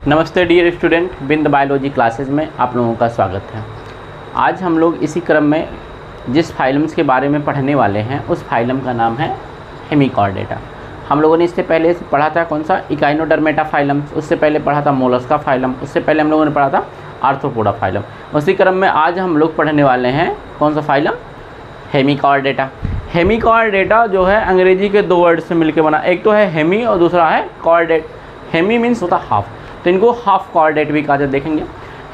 नमस्ते dear student, बिंद biology classes में आप लोगों का स्वागत है। आज हम लोग इसी क्रम में जिस फाइलम्स के बारे में पढ़ने वाले हैं उस फाइलम का नाम है हेमिकॉर्डेटा। हम लोगों ने इससे पहले पढ़ा था कौन सा, इकाइनोडर्मेटा फाइलम्स, उससे पहले पढ़ा था मोलस्का फाइलम, उससे पहले हम लोगों ने पढ़ा था आर्थ्रोपोडा फाइलम। उसी क्रम में आज हम लोग पढ़ने वाले हैं कौन सा फाइलम, हेमिकॉर्डेटा। हेमिकॉर्डेटा जो है अंग्रेजी के दो वर्ड से मिलकर बना, एक तो है हेमी और दूसरा है कॉर्डेट। हेमी मीन्स होता हाफ, तो इनको हाफ कॉर्डेट भी कहा जाता है। देखेंगे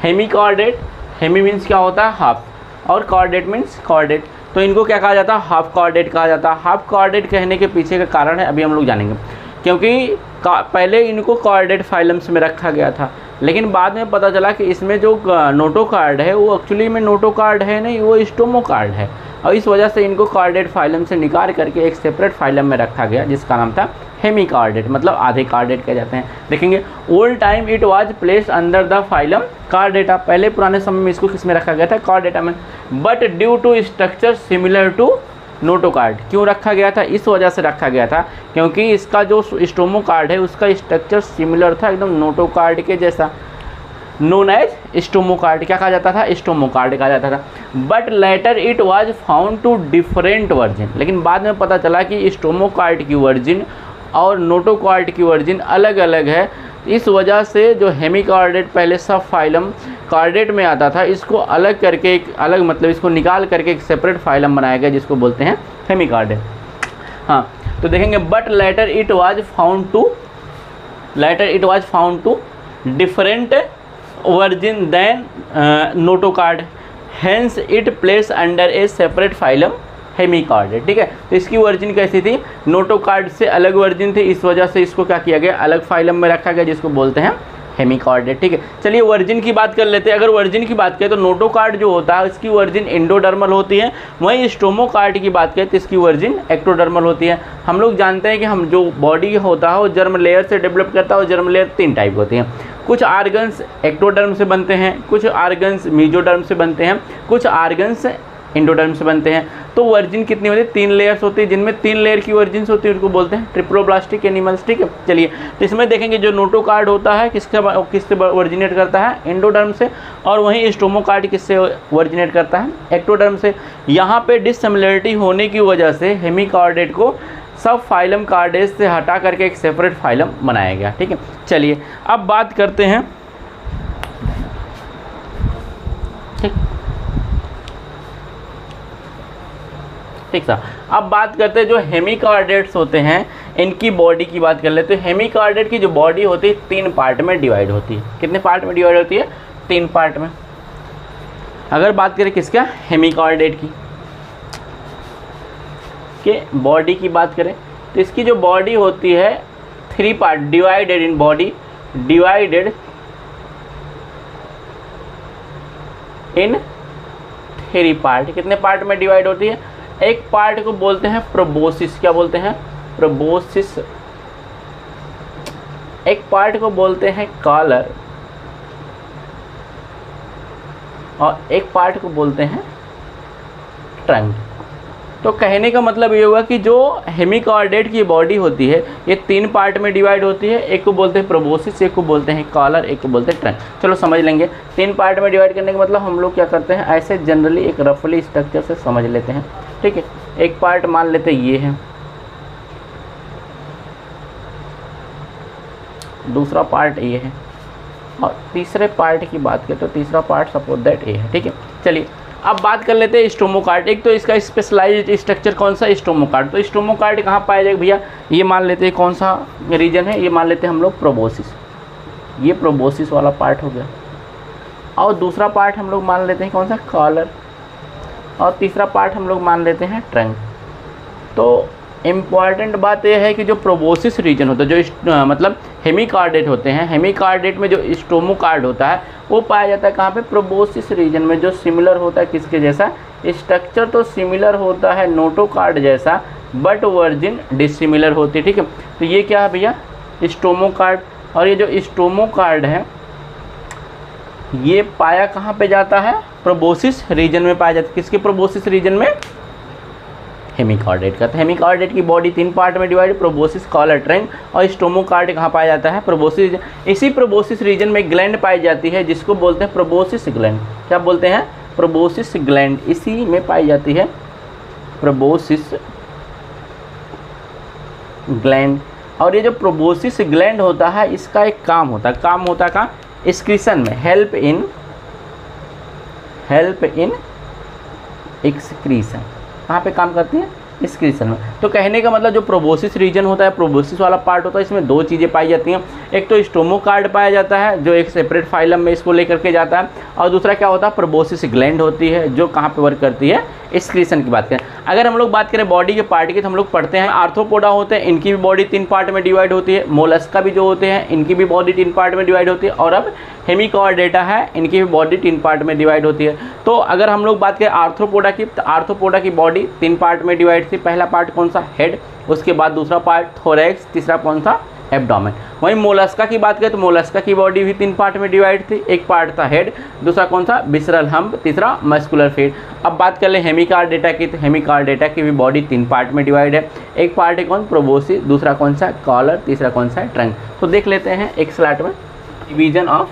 हेमिकॉर्डेट, हेमी मीन्स क्या होता है हाफ, और कॉर्डेट मीन्स कॉर्डेट, तो इनको क्या कहा जाता है, हाफ कॉर्डेट कहा जाता है। हाफ कॉर्डेट कहने के पीछे का कारण है अभी हम लोग जानेंगे, क्योंकि पहले इनको कॉर्डेट फाइलम्स में रखा गया था, लेकिन बाद में पता चला कि इसमें जो नोटोकार्ड है वो एक्चुअली में नोटोकार्ड है नहीं, वो स्टोमोकार्ड है, और इस वजह से इनको कॉर्डेट फाइलम से निकाल करके एक सेपरेट फाइलम में रखा गया जिसका नाम था हेमिकॉर्डेट, मतलब आधे कार्डेट कह जाते हैं। देखेंगे old time it was placed under the phylum Chordata, पहले पुराने समय में इसको किस में रखा गया था, कॉर्डेटा में। But due to structure similar to notochord, क्यों रखा गया था, इस वजह से रखा गया था क्योंकि इसका जो स्टोमोकार्ड है उसका स्ट्रक्चर सिमिलर था एकदम नोटोकार्ड के जैसा, नोन एज स्टोमोकार्ड। क्या कहा जाता था, स्टोमोकार्ड कहा जाता था। But later it was found to different virgin, लेकिन बाद में पता चला कि स्टोमोकार्ड की वर्जिन और नोटोकार्ड की वर्जिन अलग अलग है। इस वजह से जो हेमिकॉर्डेट पहले सब फाइलम कार्डेट में आता था, इसको अलग करके एक अलग, मतलब इसको निकाल करके एक सेपरेट फाइलम बनाया गया जिसको बोलते हैं हेमिकॉर्डेट। हाँ, तो देखेंगे but later it was found to different virgin then notochord, hence it place under a separate phylum hemichordate. ठीक है, तो इसकी वर्जिन कैसी थी, नोटोकार्ड से अलग वर्जिन थी, इस वजह से इसको क्या किया गया, अलग फाइलम में रखा गया जिसको बोलते हैं हेमिकॉर्डेट। ठीक है, चलिए वर्जिन की बात कर लेते हैं। अगर वर्जिन की बात करें तो नोटोकार्ड जो होता है उसकी वर्जिन एंडोडर्मल होती है, वहीं स्टोमोकार्ड की बात करें तो इसकी वर्जिन एक्टोडर्मल होती है। हम लोग जानते हैं कि हम जो बॉडी होता है वो जर्म लेयर से डेवलप करता है, और जर्म लेयर 3 टाइप होती हैं। कुछ आर्गन्स एक्टोडर्म से बनते हैं, कुछ आर्गन्स मीजोडर्म से बनते हैं, कुछ आर्गन्स एंडोडर्म से बनते हैं। तो वर्जिन कितनी होती है, 3 लेयर्स होती है, जिनमें 3 लेयर की वर्जिन्स होती है, उनको बोलते हैं ट्रिप्लोब्लास्टिक एनिमल्स। ठीक है, चलिए तो इसमें देखेंगे जो नोटोकार्ड होता है किससे वर्जिनेट करता है, एंडोडर्म से, और वहीं स्टोमोकार्ड किससे वर्जिनेट करता है, एक्टोडर्म से। यहाँ पे डिसिमिलरिटी होने की वजह से हेमिकॉर्डेट को सब फाइलम कार्डेट से हटा करके एक सेपरेट फाइलम बनाया गया। ठीक है, चलिए अब बात करते हैं, ठीक सा, अब बात करते हैं जो हेमिकॉर्डेट्स होते हैं इनकी बॉडी की बात कर लेते हैं। हेमिकॉर्डेट की जो बॉडी होती है 3 पार्ट में डिवाइड होती है। कितने पार्ट में डिवाइड होती है, 3 पार्ट में। अगर बात करें किसका, हेमिकॉर्डेट की के बॉडी की बात करें तो इसकी जो बॉडी होती है 3 part, divided in body, divided in 3 part. कितने पार्ट में डिवाइड होती है, एक पार्ट को बोलते हैं प्रोबोसिस, क्या बोलते हैं, प्रोबोसिस। एक पार्ट को बोलते हैं कॉलर, और एक पार्ट को बोलते हैं ट्रंक। तो कहने का मतलब ये हुआ कि जो हेमिकॉर्डेट की बॉडी होती है ये 3 पार्ट में डिवाइड होती है, एक को बोलते हैं प्रोबोसिस, एक को बोलते हैं कॉलर, एक को बोलते हैं ट्रंक। चलो समझ लेंगे। 3 पार्ट में डिवाइड करने का मतलब हम लोग क्या करते हैं, ऐसे जनरली एक रफली स्ट्रक्चर से समझ लेते हैं। ठीक है, एक पार्ट मान लेते हैं ये है, दूसरा पार्ट ये है, और तीसरे पार्ट की बात करें तो तीसरा पार्ट सपोज दैट ये है। ठीक है, चलिए अब बात कर लेते हैं स्टोमोकार्ड। एक तो इसका स्पेशलाइज्ड स्ट्रक्चर कौन सा, स्टोमोकार्ड। तो स्टोमोकार्ड कहाँ पाया जाएगा भैया, ये मान लेते हैं कौन सा रीजन है, ये मान लेते हैं हम लोग प्रोबोसिस, ये प्रोबोसिस वाला पार्ट हो गया, और दूसरा पार्ट हम लोग मान लेते हैं कौन सा, कॉलर, और तीसरा पार्ट हम लोग मान लेते हैं ट्रंक। तो इम्पॉर्टेंट बात यह है कि जो प्रोबोसिस रीजन होता है, जो मतलब हेमिकॉर्डेट होते हैं, हेमिकॉर्डेट में जो स्टोमोकार्ड होता है वो पाया जाता है कहाँ पे, प्रोबोसिस रीजन में, जो सिमिलर होता है किसके जैसा, स्ट्रक्चर तो सिमिलर होता है नोटोकार्ड जैसा, बट वर्जिन डिसिमिलर होती है। ठीक है, तो ये क्या है भैया, स्टोमोकार्ड। और ये जो स्टोमोकार्ड है ये पाया कहाँ पे जाता है, प्रोबोसिस रीजन में पाया जाता है। किसके प्रोबोसिस रीजन में, हेमिकॉर्डेट का। तो हेमिकॉर्डेट की बॉडी 3 पार्ट में डिवाइड, प्रोबोसिस, कॉलर, ट्रंक और स्टोमोकार्ड कहाँ पाया जाता है? प्रोबोसिस। इसी प्रोबोसिस रीजन में ग्लैंड पाई जाती है जिसको बोलते हैं प्रोबोसिस ग्लैंड। क्या बोलते हैं? Proboscis gland. इसी में पाई जाती है प्रोबोसिस ग्लैंड। और ये जो प्रोबोसिस ग्लैंड होता है इसका एक काम होता है का एक्सक्रीशन में, हेल्प इन एक्सक्रीशन। कहाँ पे काम करती है? एक्सक्रीशन में। तो कहने का मतलब जो प्रोबोसिस रीजन होता है, प्रोबोसिस वाला पार्ट होता है, इसमें 2 चीज़ें पाई जाती हैं। एक तो स्टोमोकार्ड पाया जाता है जो एक सेपरेट फाइलम में इसको लेकर के जाता है, और दूसरा क्या होता है? प्रोबोसिस ग्लैंड होती है जो कहाँ पे वर्क करती है? एक्सक्रीशन की बात करें। अगर हम लोग बात करें बॉडी के पार्ट की तो हम लोग पढ़ते हैं आर्थ्रोपोडा होते हैं, इनकी भी बॉडी 3 पार्ट में डिवाइड होती है। मोलस्का भी जो होते हैं इनकी भी बॉडी 3 पार्ट में डिवाइड होती है। और अब हेमिकॉर्डेटा है, इनकी भी बॉडी 3 पार्ट में डिवाइड होती है। तो अगर हम लोग बात करें आर्थ्रोपोडा की, तो आर्थ्रोपोडा की बॉडी 3 पार्ट में डिवाइड थी। पहला पार्ट कौन सा? हेड। उसके बाद दूसरा पार्ट थोरैक्स, तीसरा कौन सा? एब्डोमेन। वहीं मोलस्का की बात करें तो मोलस्का की बॉडी भी 3 पार्ट में डिवाइड थी। एक पार्ट था हेड, दूसरा कौन सा? विसरल हम्प, तीसरा मस्कुलर फीट। अब बात कर ले हेमिकॉर्डेटा की, तो हेमिकॉर्डेटा की भी बॉडी 3 पार्ट में डिवाइड है। एक पार्ट है कौन? प्रोबोसिस, दूसरा कौन सा? कॉलर, तीसरा कौन सा? ट्रंक। तो देख लेते हैं एक स्लाइड में डिवीजन ऑफ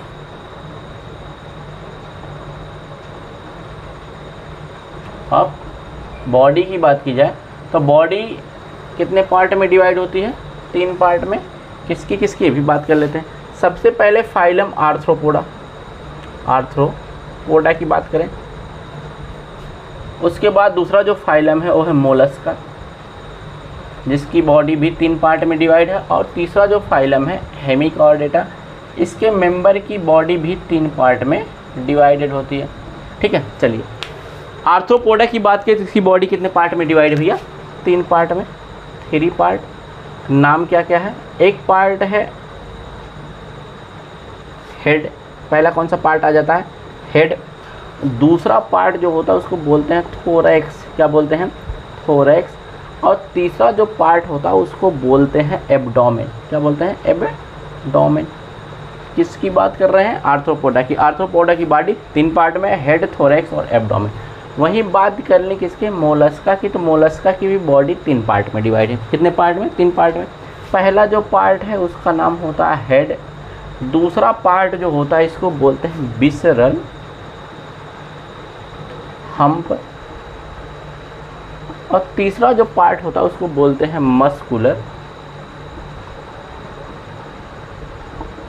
बॉडी की बात की जाए तो बॉडी कितने पार्ट में डिवाइड होती है? 3 पार्ट में। किसकी किसकी भी बात कर लेते हैं। सबसे पहले फाइलम आर्थ्रोपोडा की बात करें। उसके बाद दूसरा जो फाइलम है वो है मोलस्का, जिसकी बॉडी भी 3 पार्ट में डिवाइड है। और तीसरा जो फाइलम है हेमिकॉर्डेटा, इसके मेंबर की बॉडी भी 3 पार्ट में डिवाइडेड होती है। ठीक है, चलिए आर्थ्रोपोडा की बात करें तो इसकी बॉडी कितने पार्ट में डिवाइड भैया? 3 पार्ट में, 3 पार्ट। नाम क्या क्या है? एक पार्ट है हेड, पहला कौन सा पार्ट आ जाता है? हेड। दूसरा पार्ट जो होता है उसको बोलते हैं थोरैक्स। क्या बोलते हैं? थोरैक्स। और तीसरा जो पार्ट होता है उसको बोलते हैं एब्डोमेन। क्या बोलते हैं? एब्डोमेन। किसकी बात कर रहे हैं? आर्थ्रोपोडा की। आर्थ्रोपोडा की बॉडी 3 पार्ट में, हेड, थोरैक्स और एब्डोमेन। वहीं बात कर लें किसके? मोलस्का की। तो मोलस्का की भी बॉडी 3 पार्ट में डिवाइड है। कितने पार्ट में? 3 पार्ट में। पहला जो पार्ट है उसका नाम होता है हेड। दूसरा पार्ट जो होता है इसको बोलते हैं विसरल हम्प। और तीसरा जो पार्ट होता है उसको बोलते हैं मस्कुलर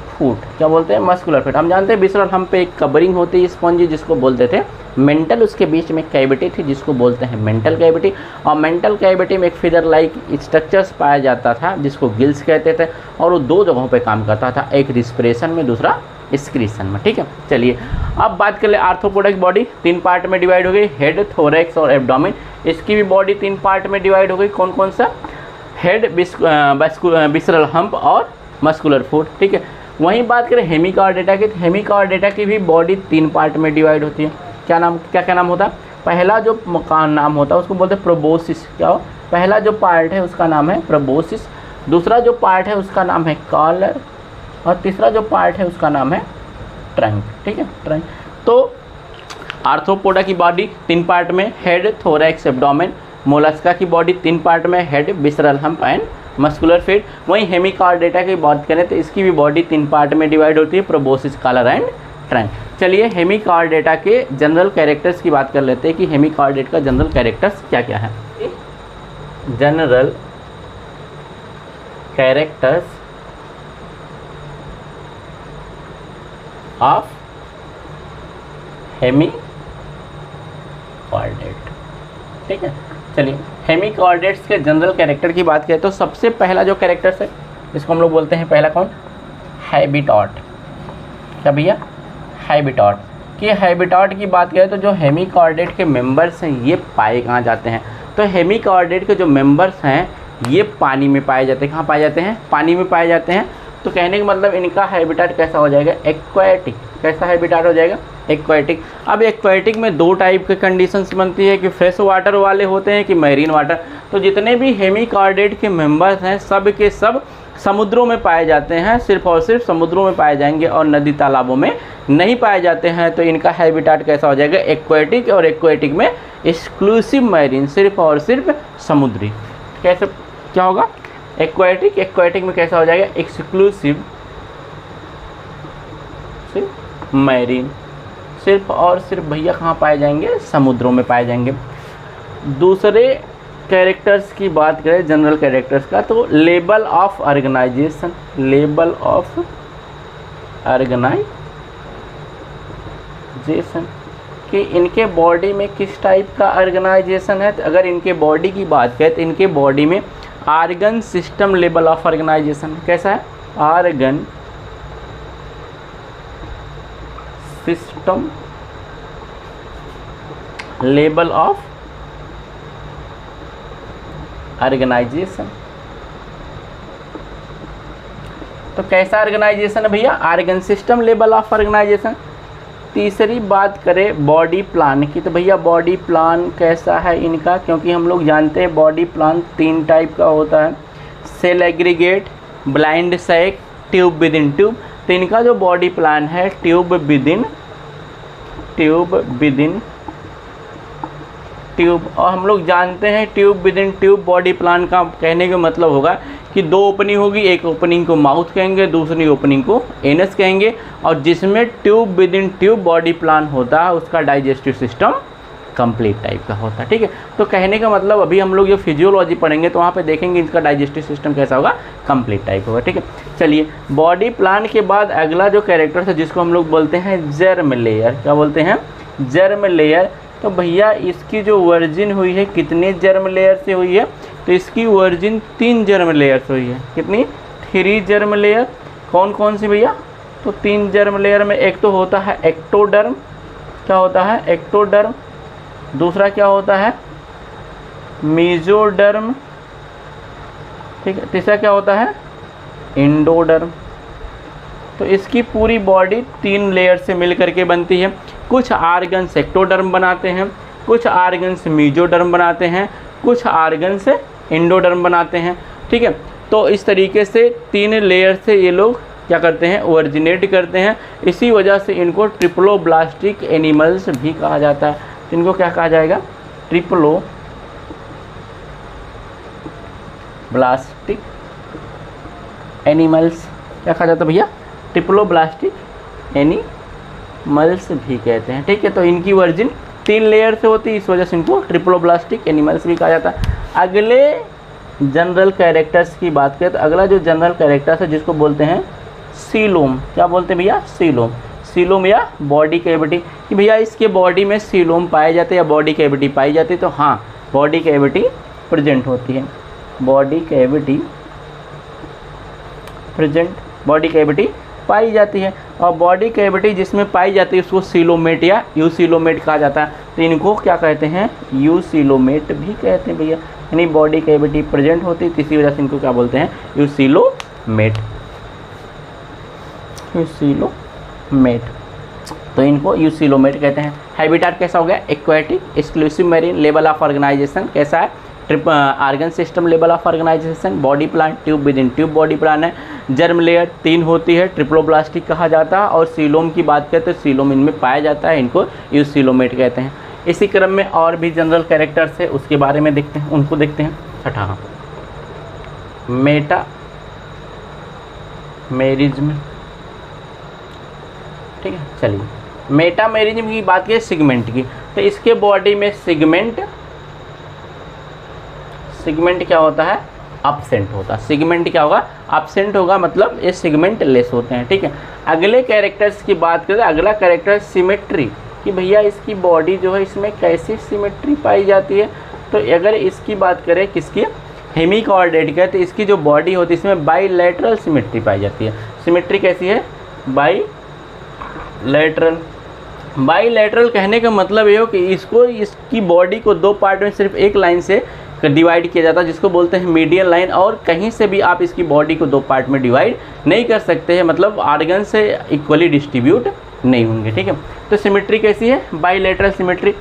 फूट। क्या बोलते हैं? मस्कुलर फूट। हम जानते हैं विसरल हम्प पे एक कवरिंग होती है स्पंजी जिसको बोलते थे मेंटल, उसके बीच में कैविटी थी जिसको बोलते हैं मेंटल कैविटी। और मेंटल कैविटी में एक फिदर लाइक स्ट्रक्चर्स पाया जाता था जिसको गिल्स कहते थे, और वो 2 जगहों पे काम करता था, एक रिस्पिरेशन में, दूसरा एक्सक्रीशन में। ठीक है, चलिए अब बात कर ले आर्थ्रोपोडा की बॉडी 3 पार्ट में डिवाइड हो गई, हेड, थोरैक्स और एब्डोमेन। इसकी भी बॉडी 3 पार्ट में डिवाइड हो गई। कौन कौन सा? हेड, विसरल हम्प और मस्कुलर फूट। ठीक है, वहीं बात करें हेमिकॉर्डेटा की, तो हेमिकॉर्डेटा की भी बॉडी 3 पार्ट में डिवाइड होती है। क्या नाम होता है? पहला जो नाम होता है उसको बोलते हैं प्रोबोसिस। क्या हो? पहला जो पार्ट है उसका नाम है प्रोबोसिस, दूसरा जो पार्ट है उसका नाम है कॉलर, और तीसरा जो पार्ट है उसका नाम है ट्रंक। ठीक है, ट्रंक। तो आर्थ्रोपोडा की बॉडी 3 पार्ट में, हेड, थोरैक्स, एब्डोमेन। मोलस्का की बॉडी 3 पार्ट में, head, visceral hump and muscular feet. वहीं हेमिकॉर्डेटा की बात करें तो इसकी भी बॉडी 3 पार्ट में डिवाइड होती है, प्रोबोसिस, कॉलर एंड ट्रंक। चलिए हेमिकॉर्डेटा के जनरल कैरेक्टर्स की बात कर लेते हैं कि हेमिकॉर्डेट का जनरल कैरेक्टर्स क्या क्या है। General characters of hemichordate. ठीक है, चलिए हेमिकॉर्डेट्स के जनरल कैरेक्टर की बात करें तो सबसे पहला जो कैरेक्टर्स है इसको हम लोग बोलते हैं, पहला कौन? हैबिटॉट। क्या भैया? हैबिटॉट। कि हैबिटॉट की बात करें तो जो हेमिकॉर्डेट के मेंबर्स हैं ये पाए कहाँ जाते हैं? तो हेमिकॉर्डेट के जो मेंबर्स हैं ये पानी में पाए जाते हैं। कहाँ पाए जाते हैं? पानी में पाए जाते हैं। तो कहने का मतलब इनका हैबिटेट कैसा हो जाएगा? एक्वाटिक। कैसा हैबिटेट हो जाएगा? एक्वाटिक। अब एक्वाटिक में 2 टाइप के कंडीशंस बनती है कि फ्रेश वाटर वाले होते हैं कि मैरीन वाटर। तो जितने भी हेमिकॉर्डेट के मेंबर्स हैं सब के सब समुद्रों में पाए जाते हैं, सिर्फ और सिर्फ समुद्रों में पाए जाएंगे और नदी तालाबों में नहीं पाए जाते हैं। तो इनका हैबिटाट कैसा हो जाएगा, एक्वेटिक, और एक्वेटिक में एक्सक्लूसिव मैरीन, सिर्फ और सिर्फ समुद्री। कैसे क्या होगा, एक्वेटिक, एक्वेटिक में कैसा हो जाएगा, एक्सक्लूसिव मैरीन, सिर्फ और सिर्फ भैया कहाँ पाए जाएंगे, समुद्रों में पाए जाएंगे। दूसरे कैरेक्टर्स की बात करें, जनरल कैरेक्टर्स का, तो level of organisation, level of organisation कि इनके बॉडी में किस टाइप का ऑर्गेनाइजेशन है। तो अगर इनके बॉडी की बात करें तो इनके बॉडी में organ system level of organisation कैसा है, organ system level of organisation. तो कैसा ऑर्गेनाइजेशन है भैया, organ system level of organisation. तीसरी बात करें बॉडी प्लान की, तो भैया बॉडी प्लान कैसा है इनका, क्योंकि हम लोग जानते हैं बॉडी प्लान 3 टाइप का होता है, cell aggregate, blind sac, tube within tube. तो इनका जो बॉडी प्लान है ट्यूब विद इन ट्यूब, और हम लोग जानते हैं tube within tube body plan का कहने का मतलब होगा कि 2 ओपनिंग होगी, एक ओपनिंग को माउथ कहेंगे, दूसरी ओपनिंग को एनस कहेंगे, और जिसमें tube within tube body plan होता है उसका डाइजेस्टिव सिस्टम कंप्लीट टाइप का होता है। ठीक है, तो कहने का मतलब अभी हम लोग जो फिजियोलॉजी पढ़ेंगे तो वहाँ पे देखेंगे इसका डाइजेस्टिव सिस्टम कैसा होगा, कंप्लीट टाइप होगा। ठीक है, चलिए बॉडी प्लान के बाद अगला जो कैरेक्टर है जिसको हम लोग बोलते हैं जर्म लेयर, क्या बोलते हैं, जर्म लेयर। तो भैया इसकी जो वर्जिन हुई है कितने जर्म लेयर से हुई है, तो इसकी वर्जिन 3 जर्म लेयर से हुई है। कितनी, 3 जर्म लेयर। कौन कौन सी भैया, तो 3 जर्म लेयर में एक तो होता है एक्टोडर्म, क्या होता है, एक्टोडर्म। दूसरा क्या होता है, मेसोडर्म। ठीक है, तीसरा क्या होता है, एंडोडर्म। तो इसकी पूरी बॉडी 3 लेयर से मिल करके बनती है। कुछ आर्गन्स एक्टोडर्म बनाते हैं, कुछ आर्गन्स मेसोडर्म बनाते हैं, कुछ आर्गन्स एंडोडर्म बनाते हैं। ठीक है, तो इस तरीके से 3 लेयर से ये लोग क्या करते हैं, ओरिजिनेट करते हैं। इसी वजह से इनको ट्रिप्लोब्लास्टिक एनिमल्स भी कहा जाता है। इनको क्या कहा जाएगा, ट्रिप्लोब्लास्टिक एनिमल्स, क्या कहा जाता है भैया, ट्रिप्लोब्लास्टिक एनिमल्स भी कहते हैं। ठीक है, तो इनकी वर्जिन 3 लेयर से होती है, इस वजह से इनको ट्रिप्लोब्लास्टिक एनिमल्स भी कहा जाता है। अगले जनरल कैरेक्टर्स की बात करें तो अगला जो जनरल कैरेक्टर्स है जिसको बोलते हैं सीलोम, क्या बोलते हैं भैया, सीलोम। सीलोम या बॉडी कैविटी, कि भैया इसके बॉडी में सीलोम पाए जाते हैं या बॉडी कैविटी पाई जाती है। तो हाँ, बॉडी कैविटी प्रेजेंट होती है, body cavity present, body cavity पाई जाती है। और बॉडी कैविटी जिसमें पाई जाती है उसको सीलोमेट या यूसीलोमेट कहा जाता है। तो इनको क्या कहते हैं, यूसीलोमेट भी कहते हैं भैया, यानी बॉडी कैविटी प्रेजेंट होती है, इसी वजह से इनको क्या बोलते हैं, यूसीलोमेट, यूसीलोमेट। तो इनको यूसीलोमेट कहते हैं। हैबिटाट कैसा हो गया, aquatic, exclusive marine, level of organisation कैसा है, organ system level of organisation, body plan tube within tube body plan है, जर्म लेयर 3 होती है, ट्रिप्लोब्लास्टिक कहा जाता है। और सीलोम की बात करते हैं तो सीलोम इनमें पाया जाता है, इनको यूसीलोमेट कहते हैं। इसी क्रम में और भी जनरल कैरेक्टर्स है उसके बारे में देखते हैं, उनको देखते हैं। छठा मेटामेरिज्म। ठीक है, चलिए मेटामेरिज्म की बात करें सिगमेंट की, तो इसके बॉडी में सिगमेंट क्या होता है, एब्सेंट होता है। सिगमेंट क्या होगा, एब्सेंट होगा, मतलब ये सिगमेंट लेस होते हैं। ठीक है, अगले कैरेक्टर्स की बात करें, अगला कैरेक्टर सिमेट्री, कि भैया इसकी बॉडी जो है इसमें कैसी सिमेट्री पाई जाती है। तो अगर इसकी बात करें किसकी, हेमिकॉर्डेट का, तो इसकी जो बॉडी होती है इसमें बाईलैटरल सिमेट्री पाई जाती है। सिमेट्री कैसी है, बाईलैटरल कहने का मतलब ये हो कि इसकी बॉडी को 2 पार्ट में सिर्फ एक लाइन से डिवाइड किया जाता है, जिसको बोलते हैं मीडियन लाइन, और कहीं से भी आप इसकी बॉडी को 2 पार्ट में डिवाइड नहीं कर सकते हैं, मतलब आर्गन से इक्वली डिस्ट्रीब्यूट नहीं होंगे। ठीक है, तो सिमेट्री कैसी है, बाईलैटरल सिमेट्री।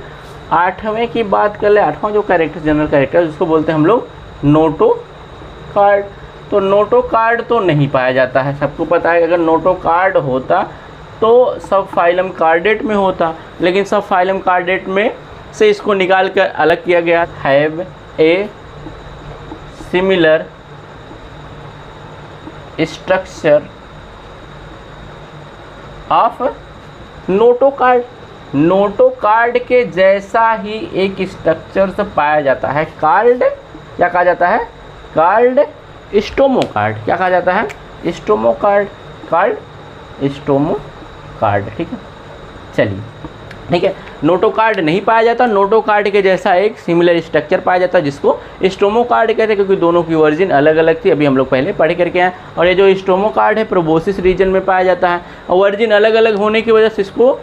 8वें की बात कर ले, 8वां जो कैरेक्टर जनरल कैरेक्टर जिसको बोलते हैं हम लोग नोटोकार्ड। तो नोटोकार्ड तो नहीं पाया जाता है। सबको पता है कि अगर नोटोकार्ड होता तो सब फाइलम कार्डेट में होता, लेकिन सब फाइलम कार्डेट में से इसको निकाल कर अलग किया गया। Have a similar structure of notochord, notochord के जैसा ही एक स्ट्रक्चर से पाया जाता है कार्ड, क्या कहा जाता है, कार्ड स्टोमोकार्ड, क्या कहा जाता है, स्टोमोकार्ड, कार्ड स्टोमोकार्ड। ठीक है, चलिए ठीक है। नोटोकार्ड नहीं पाया जाता, नोटोकार्ड के जैसा एक सिमिलर स्ट्रक्चर पाया जाता है जिसको स्टोमोकार्ड कहते हैं, क्योंकि दोनों की वर्जिन अलग अलग थी। अभी हम लोग पहले पढ़ करके आए। और ये जो स्टोमोकार्ड है प्रोबोसिस रीजन में पाया जाता है, और वर्जिन अलग अलग होने की वजह से इसको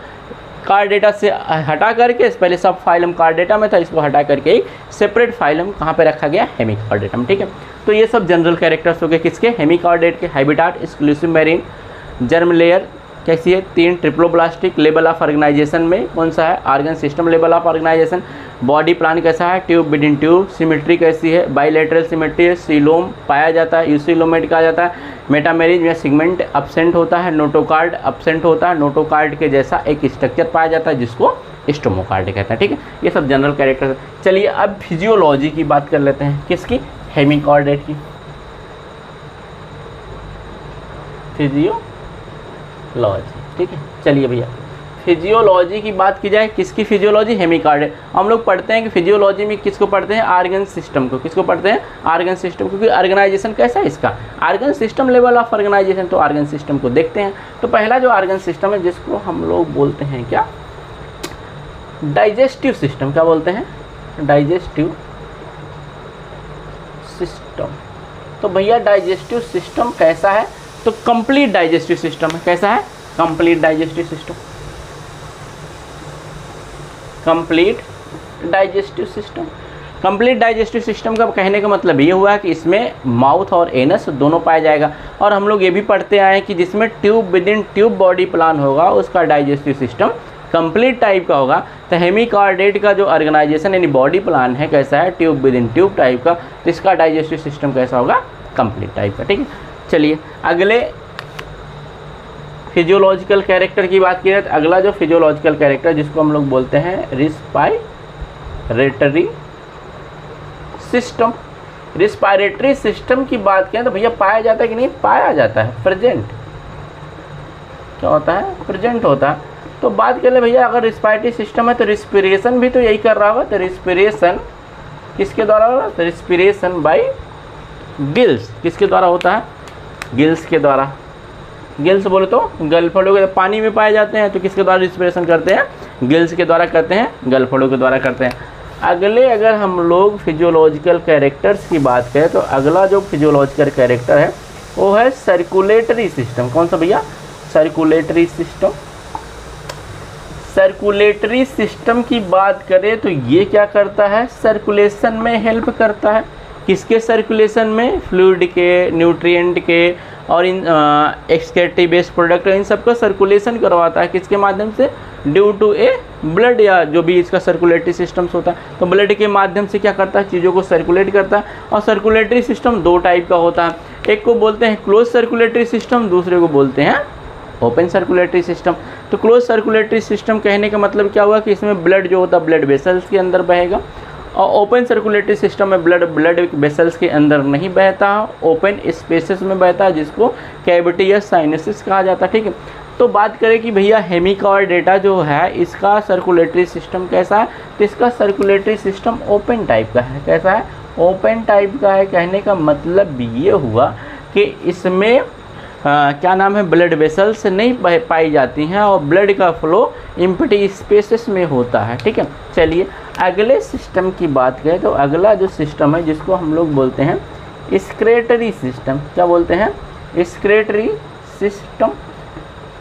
कार्ड डेटा से हटा करके, पहले सब फाइलम कार्ड डेटा में था, इसको हटा करके एक सेपरेट फाइलम कहाँ पे रखा गया, हेमिकॉर्डेटम। ठीक है, तो ये सब जनरल कैरेक्टर्स हो गए किसके, हेमिकॉर्डेट के। Habitat exclusive marine, germ layer कैसी है, 3 ट्रिप्लोब्लास्टिक, लेवल ऑफ ऑर्गेनाइजेशन में कौन सा है, organ system level of organisation. Body plan कैसा है, tube within tube. Symmetry कैसी है, बाइलेटरल सिमेट्री है। सीलोम पाया जाता है, यूसिलोमेट कहा जाता है। मेटामेरिज में सेगमेंट अब्सेंट होता है, नोटोकार्ड अब्सेंट होता है। नोटोकार्ड के जैसा एक स्ट्रक्चर पाया जाता है जिसको स्टोमोकार्ड कहते हैं। ठीक है, ये सब जनरल कैरेक्टर। चलिए अब फिजियोलॉजी की बात कर लेते हैं, किसकी, हेमिकॉर्डेट की। फिजियोलॉजी, ठीक है, चलिए भैया फिजियोलॉजी की बात की जाए, किसकी फिजियोलॉजी, हेमिकॉर्डेट। हम लोग पढ़ते हैं कि फिजियोलॉजी में किसको पढ़ते हैं, ऑर्गन सिस्टम को। किसको पढ़ते हैं, ऑर्गन सिस्टम, क्योंकि ऑर्गेनाइजेशन कैसा है इसका, organ system level of organisation. तो ऑर्गन सिस्टम को देखते हैं। तो पहला जो ऑर्गन सिस्टम है जिसको हम लोग बोलते हैं क्या, डाइजेस्टिव सिस्टम। क्या बोलते हैं, डाइजेस्टिव सिस्टम। तो भैया डाइजेस्टिव सिस्टम कैसा है, तो कंप्लीट डाइजेस्टिव सिस्टम है। कैसा है, complete digestive system, complete digestive system. Complete digestive system का कहने का मतलब ये हुआ कि इसमें माउथ और एनस दोनों पाया जाएगा। और हम लोग ये भी पढ़ते आए हैं कि जिसमें tube within tube body plan होगा उसका डाइजेस्टिव सिस्टम कंप्लीट टाइप का होगा। तो हेमिकॉर्डेट का जो ऑर्गेनाइजेशन यानी बॉडी प्लान है कैसा है, tube within tube type का, तो इसका डाइजेस्टिव सिस्टम कैसा होगा, कंप्लीट टाइप का। ठीक है, चलिए अगले फिजियोलॉजिकल कैरेक्टर की बात की जाए तो अगला जो फिजियोलॉजिकल कैरेक्टर जिसको हम लोग बोलते हैं रिस्पायरेटरी सिस्टम। रिस्पायरेटरी सिस्टम की बात करें तो भैया पाया जाता है कि नहीं, पाया जाता है, प्रेजेंट। क्या होता है, प्रेजेंट होता है। तो बात कर ले भैया, अगर रिस्पायरेटरी सिस्टम है तो रिस्पिरेशन भी तो यही कर रहा होगा। तो रिस्पिरेशन किसके द्वारा होगा, तो रिस्पिरेशन बाय गिल्स। किसके द्वारा होता है, गिल्स के द्वारा। गिल्स बोले तो गलफड़ों के, पानी में पाए जाते हैं तो किसके द्वारा रिस्पिरेशन करते हैं, गिल्स के द्वारा करते हैं, गलफड़ों के द्वारा करते हैं। अगले अगर हम लोग फिजियोलॉजिकल कैरेक्टर्स की बात करें तो अगला जो फिजियोलॉजिकल कैरेक्टर है वो है सर्कुलेटरी सिस्टम। कौन सा भैया, सर्कुलेटरी सिस्टम। सर्कुलेटरी सिस्टम की बात करें तो ये क्या करता है, सर्कुलेशन में हेल्प करता है। किसके सर्कुलेशन में, फ्लूइड के, न्यूट्रिएंट के और इन एक्सक्रीटरी बेस्ड प्रोडक्ट, इन सब का सर्कुलेशन करवाता है। किसके माध्यम से, ड्यू टू ए ब्लड, या जो भी इसका सर्कुलेटरी सिस्टम्स होता है तो ब्लड के माध्यम से क्या करता है, चीज़ों को सर्कुलेट करता है। और सर्कुलेटरी सिस्टम 2 टाइप का होता है, एक को बोलते हैं क्लोज सर्कुलेटरी सिस्टम, दूसरे को बोलते हैं ओपन सर्कुलेटरी सिस्टम। तो क्लोज सर्कुलेटरी सिस्टम कहने का मतलब क्या हुआ कि इसमें ब्लड जो होता है ब्लड वेसल्स के अंदर बहेगा, और ओपन सर्कुलेटरी सिस्टम में ब्लड वेसल्स के अंदर नहीं बहता, ओपन स्पेसेस में बहता है, जिसको कैविटी या साइनसिस कहा जाता है। ठीक है, तो बात करें कि भैया हेमिकॉर्डेटा जो है इसका सर्कुलेटरी सिस्टम कैसा है, तो इसका सर्कुलेटरी सिस्टम ओपन टाइप का है। कैसा है, ओपन टाइप का है। कहने का मतलब ये हुआ कि इसमें क्या नाम है, ब्लड वेसल्स नहीं पाई जाती हैं और ब्लड का फ्लो एम्प्टी स्पेसेस में होता है। ठीक है, चलिए अगले सिस्टम की बात करें तो अगला जो सिस्टम है जिसको हम लोग बोलते हैं एक्सक्रीटरी सिस्टम। क्या बोलते हैं, एक्सक्रीटरी सिस्टम।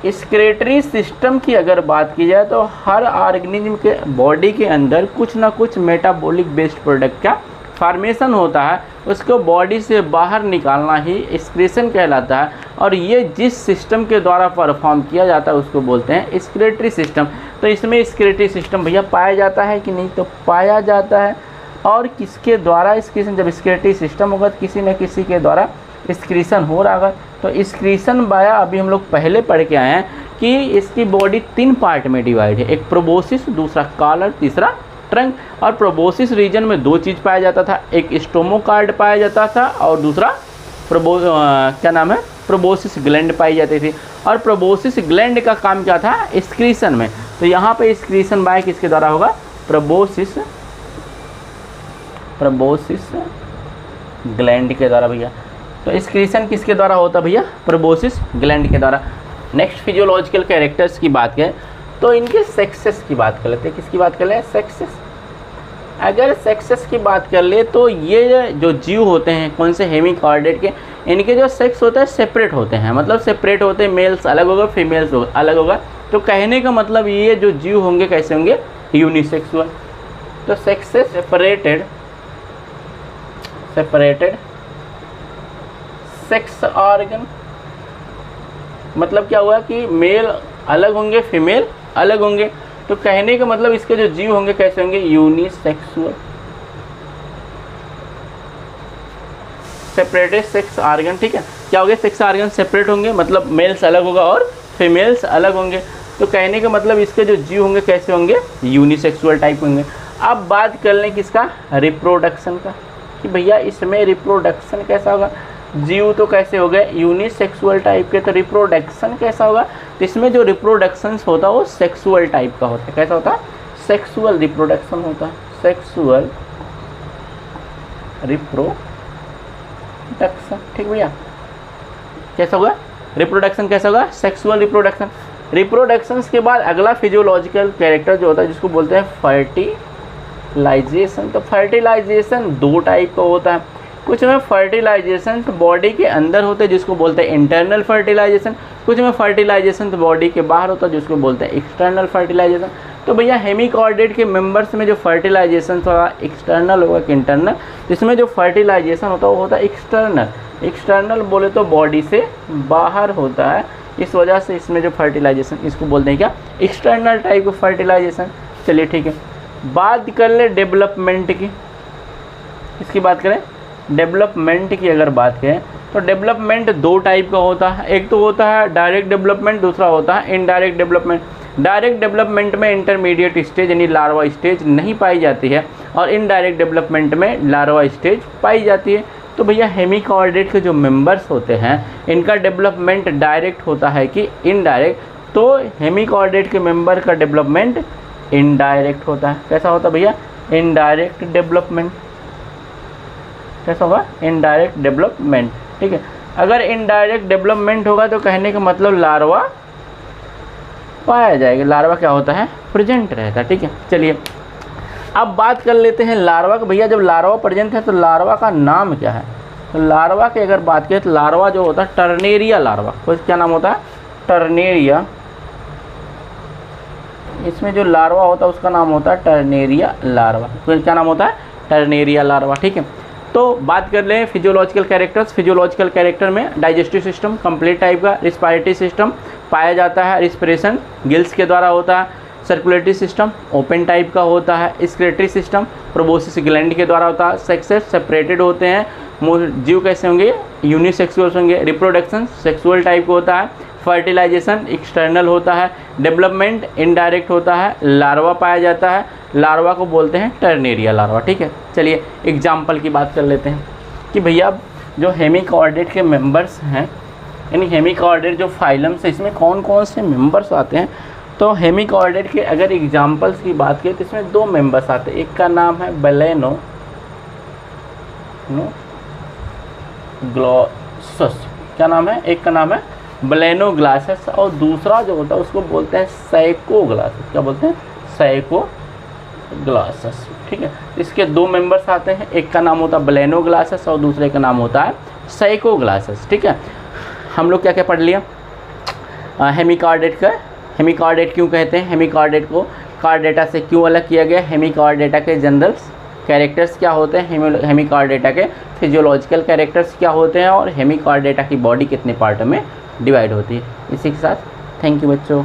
एक्सक्रीटरी सिस्टम की अगर बात की जाए तो हर ऑर्गेनिज्म के बॉडी के अंदर कुछ ना कुछ मेटाबॉलिक बेस्ड प्रोडक्ट का फॉर्मेशन होता है, उसको बॉडी से बाहर निकालना ही एक्सक्रीशन कहलाता है। और ये जिस सिस्टम के द्वारा परफॉर्म किया जाता है उसको बोलते हैं एक्सक्रीटरी सिस्टम। तो इसमें एक्सक्रीटरी सिस्टम भैया पाया जाता है कि नहीं, तो पाया जाता है। और किसके द्वारा एक्सक्रीशन, जब एक्सक्रीटरी सिस्टम होगा तो किसी न किसी के द्वारा एक्सक्रीशन हो रहा है। तो एक्सक्रीशन बाया अभी हम लोग पहले पढ़ के आए हैं कि इसकी बॉडी 3 पार्ट में डिवाइड है, एक प्रोबोसिस, दूसरा कॉलर, तीसरा ट्रंक। और प्रोबोसिस रीजन में 2 चीज़ पाया जाता था, एक स्टोमोकार्ड पाया जाता था और दूसरा प्रोबोसिस ग्लैंड पाई जाती थी। और प्रोबोसिस ग्लैंड का काम क्या था? एक्सक्रीशन में। तो यहाँ पे एक्सक्रीशन बाय किसके द्वारा होगा? प्रोबोसिस ग्लैंड के द्वारा भैया। तो एक्सक्रीशन किसके द्वारा होता भैया? प्रोबोसिस ग्लैंड के द्वारा। नेक्स्ट फिजियोलॉजिकल कैरेक्टर्स की बात करें तो इनके सेक्सेस की बात कर लेते हैं। किसकी बात कर ले? सेक्सेस। अगर सेक्सेस की बात कर ले तो ये जो जीव होते हैं कौन से? हेमिकॉर्डेट के, इनके जो सेक्स होता है सेपरेट होते हैं, मतलब सेपरेट होते हैं, मेल्स अलग होगा, फीमेल्स अलग होगा। तो कहने का मतलब ये जो जीव होंगे कैसे होंगे? यूनिसेक्सुअल। तो सेक्सेस सेपरेटेड सेक्स ऑर्गन, मतलब क्या हुआ कि मेल अलग होंगे, फीमेल अलग होंगे। तो कहने का मतलब इसके जो जीव होंगे कैसे होंगे? यूनिसेक्सुअल। सेपरेटेड सेक्स ऑर्गन, ठीक है। क्या हो गया? सेक्स ऑर्गन सेपरेट होंगे, मतलब मेल्स अलग होगा और फीमेल्स अलग होंगे। तो कहने का मतलब इसके जो जीव होंगे कैसे होंगे? यूनिसेक्सुअल टाइप होंगे। अब बात कर लें किसका? रिप्रोडक्शन का, कि भैया इसमें रिप्रोडक्शन कैसा होगा? जीव तो कैसे हो गए? यूनिसेक्सुअल टाइप के, तो रिप्रोडक्शन कैसा होगा? तो इसमें जो रिप्रोडक्शंस होता है वो सेक्सुअल टाइप का होता है। कैसा होता है? सेक्सुअल रिप्रोडक्शन होता है। सेक्सुअल रिप्रोडक्शन, ठीक भैया। कैसा होगा? रिप्रोडक्शन कैसा होगा? Sexual reproduction. रिप्रोडक्शंस के बाद अगला फिजियोलॉजिकल कैरेक्टर जो होता है जिसको बोलते हैं फर्टिलाइजेशन। तो फर्टिलाइजेशन 2 टाइप का होता है। कुछ में फर्टिलाइजेशन बॉडी के अंदर होते हैं जिसको बोलते हैं इंटरनल फर्टिलाइजेशन, कुछ में फर्टिलाइजेशन बॉडी के बाहर होता है जिसको बोलते हैं एक्सटर्नल फर्टिलाइजेशन। तो भैया हेमिकॉर्डेट के मेंबर्स में जो फर्टिलाइजेशन थोड़ा एक्सटर्नल होगा कि इंटरनल, इसमें जो फर्टिलाइजेशन होता है वो होता है एक्सटर्नल। एक्सटर्नल बोले तो बॉडी से बाहर होता है, इस वजह से इसमें जो फर्टिलाइजेशन इसको बोलते हैं क्या? External type of fertilisation. चलिए ठीक है, बात कर ले डेवलपमेंट की। इसकी बात करें डेवलपमेंट की, अगर बात करें तो डेवलपमेंट 2 टाइप का होता है। एक तो होता है डायरेक्ट डेवलपमेंट, दूसरा होता है इनडायरेक्ट डेवलपमेंट। डायरेक्ट डेवलपमेंट में इंटरमीडिएट स्टेज यानी लार्वा स्टेज नहीं पाई जाती है और इनडायरेक्ट डेवलपमेंट में लार्वा स्टेज पाई जाती है। तो भैया हेमिकॉर्डेट के जो मेंबर्स होते हैं इनका डेवलपमेंट डायरेक्ट होता है कि इनडायरेक्ट? तो हेमिकॉर्डेट के मेंबर का डेवलपमेंट इनडायरेक्ट होता है। कैसा होता है भैया? Indirect development. कैसा होगा? इनडायरेक्ट डेवलपमेंट, ठीक है। अगर इनडायरेक्ट डेवलपमेंट होगा तो कहने का मतलब लार्वा पाया जाएगा। लार्वा क्या होता है? प्रेजेंट रहता है, ठीक है। चलिए अब बात कर लेते हैं लार्वा का। भैया जब लार्वा प्रेजेंट है तो लार्वा का नाम क्या है? तो लार्वा की अगर बात करें तो लार्वा जो होता है टर्नेरिया लार्वा। तो क्या नाम होता है? टर्नेरिया। इसमें जो लार्वा होता है उसका नाम होता है टर्नेरिया लार्वा। तो क्या नाम होता है? टर्नेरिया लार्वा, ठीक है। तो बात कर लें फिजियोलॉजिकल कैरेक्टर्स। फिजियोलॉजिकल कैरेक्टर में डाइजेस्टिव सिस्टम कंप्लीट टाइप का, रिस्पायरेटरी सिस्टम पाया जाता है, रिस्पिरेशन गिल्स के द्वारा होता है, सर्कुलेटरी सिस्टम ओपन टाइप का होता है, एक्सक्रीटरी सिस्टम प्रोबोसिस ग्लैंड के द्वारा होता है, सेक्सेस सेपरेटेड होते हैं, जीव कैसे होंगे? यूनिसेक्सुअल होंगे, रिप्रोडक्शन सेक्सुअल टाइप का होता है, फर्टिलाइजेशन एक्सटर्नल होता है, डेवलपमेंट इनडायरेक्ट होता है, लार्वा पाया जाता है, लार्वा को बोलते हैं टर्नेरिया लार्वा, ठीक है। चलिए एग्जाम्पल की बात कर लेते हैं कि भैया जो हेमिकॉर्डेट के मेंबर्स हैं यानी हेमिकॉर्डेट जो फाइलम्स है इसमें कौन कौन से मेंबर्स आते हैं। तो हेमिकॉर्डेट के अगर एग्जाम्पल्स की बात करें तो इसमें 2 मेंबर्स आते हैं। एक का नाम है ब्लेनोग्लॉसस, क्या नाम है? एक का नाम है ब्लेनोग्लॉसस और दूसरा जो होता है उसको बोलते हैं साइकोग्लॉसस। क्या बोलते हैं? साइकोग्लॉसस, ठीक है। इसके 2 मेंबर्स आते हैं, एक का नाम होता है ब्लेनोग्लॉसस और दूसरे का नाम होता है साइकोग्लॉसस, ठीक है। हम लोग क्या क्या पढ़ लिया? हेमिकॉर्डेट का, हेमिकॉर्डेट क्यों कहते हैं, हेमिकॉर्डेट को कार्डेटा से क्यों अलग किया गया, हेमिकॉर्डेटा के जनरल कैरेक्टर्स क्या होते हैं, हेमिकॉर्डेटा के फिजियोलॉजिकल कैरेक्टर्स क्या होते हैं और हेमिकॉर्डेटा की बॉडी कितने पार्ट में डिवाइड होती है। इसी के साथ थैंक यू बच्चों।